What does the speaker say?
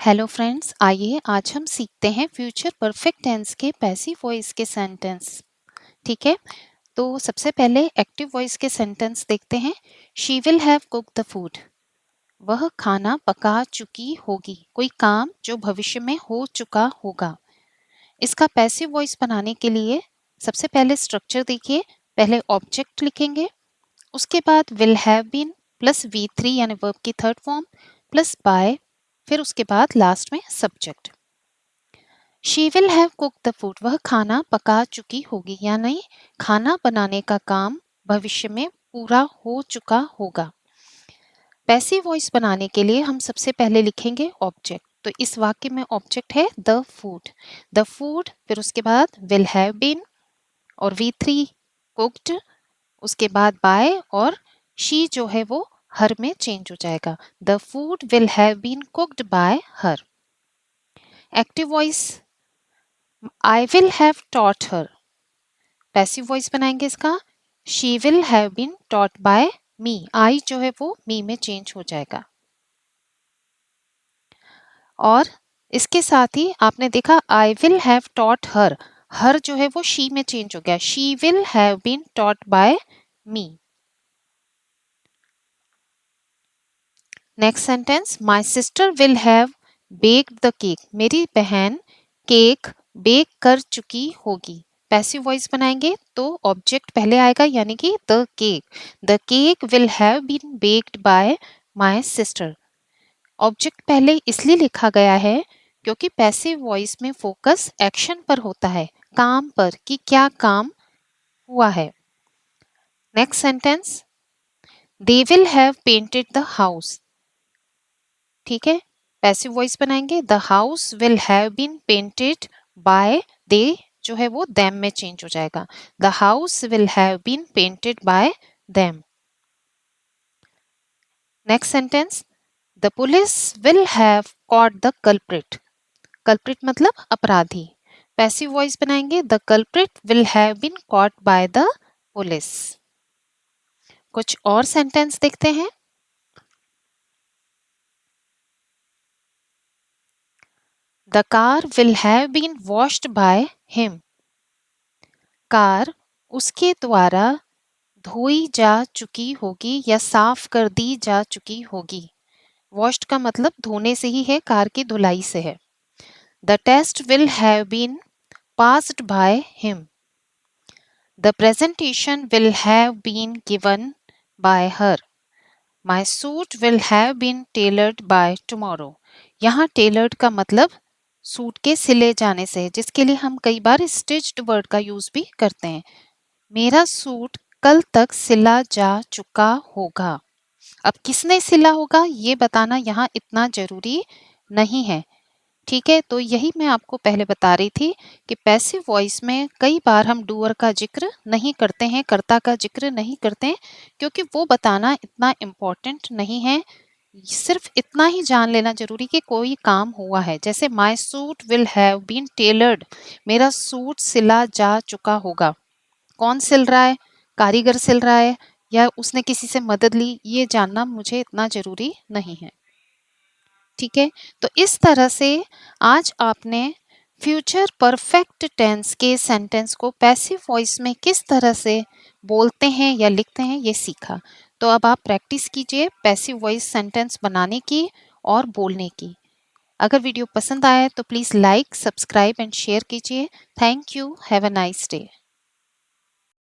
Hello friends, आइए आज हम सीखते हैं फ्यूचर परफेक्ट टेंस के पैसिव वॉइस के सेंटेंस। ठीक है, तो सबसे पहले एक्टिव वॉइस के सेंटेंस देखते हैं। She will have cook the food. वह खाना पका चुकी होगी। कोई काम जो भविष्य में हो चुका होगा। इसका पैसिव वॉइस बनाने के लिए सबसे पहले स्ट्रक्चर देखिए। पहले ऑब्जेक्ट लिखेंगे, उसके बाद will have been plus V3 यानी वर्ब की थर्ड फॉर्म प्लस बाय, फिर उसके बाद लास्ट में subject. She will have cook the food. वह खाना पका चुकी होगी, यानी खाना बनाने का काम भविष्य में पूरा हो चुका होगा। पैसिव वॉइस बनाने के लिए हम सबसे पहले लिखेंगे ऑब्जेक्ट। तो इस वाक्य में ऑब्जेक्ट है द फूड। द फूड, फिर उसके बाद विल हैव बीन और V3 कुक्ड, उसके बाद बाय और शी जो है वो हर में चेंज हो जाएगा। The food will have been cooked by her. Active voice I will have taught her. Passive voice बनाएंगे इसका she will have been taught by me. I जो है वो मी में चेंज हो जाएगा। और इसके साथ ही आपने देखा I will have taught her, her जो है वो शी में चेंज हो गया। She will have been taught by me. Next sentence, my sister will have baked the cake. मेरी बहन केक बेक कर चुकी होगी। पैसिव वॉइस बनाएंगे तो ऑब्जेक्ट पहले आएगा, यानी कि the cake. The cake will have been baked by my sister. Object पहले इसलिए लिखा गया है क्योंकि पैसिव वॉइस में फोकस एक्शन पर होता है, काम पर, कि क्या काम हुआ है। Next sentence, they will have painted the house. ठीक है, पैसिव वॉइस बनाएंगे the house will have been painted by they, जो है वो देम में चेंज हो जाएगा। The house will have been painted by them. Next sentence, the police will have caught the culprit. Culprit मतलब अपराधी। पैसिव वॉइस बनाएंगे the culprit will have been caught by the police. कुछ और sentence देखते हैं। The car will have been washed by him. Car उसके द्वारा धोई जा चुकी होगी या साफ कर दी जा चुकी होगी। वॉश्ड का मतलब धोने से ही है, कार की धुलाई से है। The test will have been passed by him. The presentation will have been given by her. My suit will have been tailored by tomorrow. यहाँ टेलर्ड का मतलब सूट के सिले जाने से है, जिसके लिए हम कई बार स्टिच्ड वर्ड का यूज भी करते हैं। मेरा सूट कल तक सिला जा चुका होगा। अब किसने सिला होगा ये बताना यहाँ इतना जरूरी नहीं है। ठीक है, तो यही मैं आपको पहले बता रही थी कि पैसिव वॉइस में कई बार हम डूअर का जिक्र नहीं करते हैं, कर्ता का जिक्र नहीं करते हैं, क्योंकि वो बताना इतना इम्पोर्टेंट नहीं है। सिर्फ इतना ही जान लेना जरूरी कि कोई काम हुआ है। जैसे my suit will have been tailored, मेरा सूट सिला जा चुका होगा। कौन सिल रहा है, कारीगर सिल रहा है या उसने किसी से मदद ली, ये जानना मुझे इतना जरूरी नहीं है। ठीक है, तो इस तरह से आज आपने फ्यूचर परफेक्ट टेंस के सेंटेंस को पैसिव वॉइस में किस तरह से बोलते हैं या लिखते हैं ये सीखा। तो अब आप प्रैक्टिस कीजिए पैसिव वॉइस सेंटेंस बनाने की और बोलने की। अगर वीडियो पसंद आए तो please like, subscribe and share कीजिए। Thank you, have a nice day.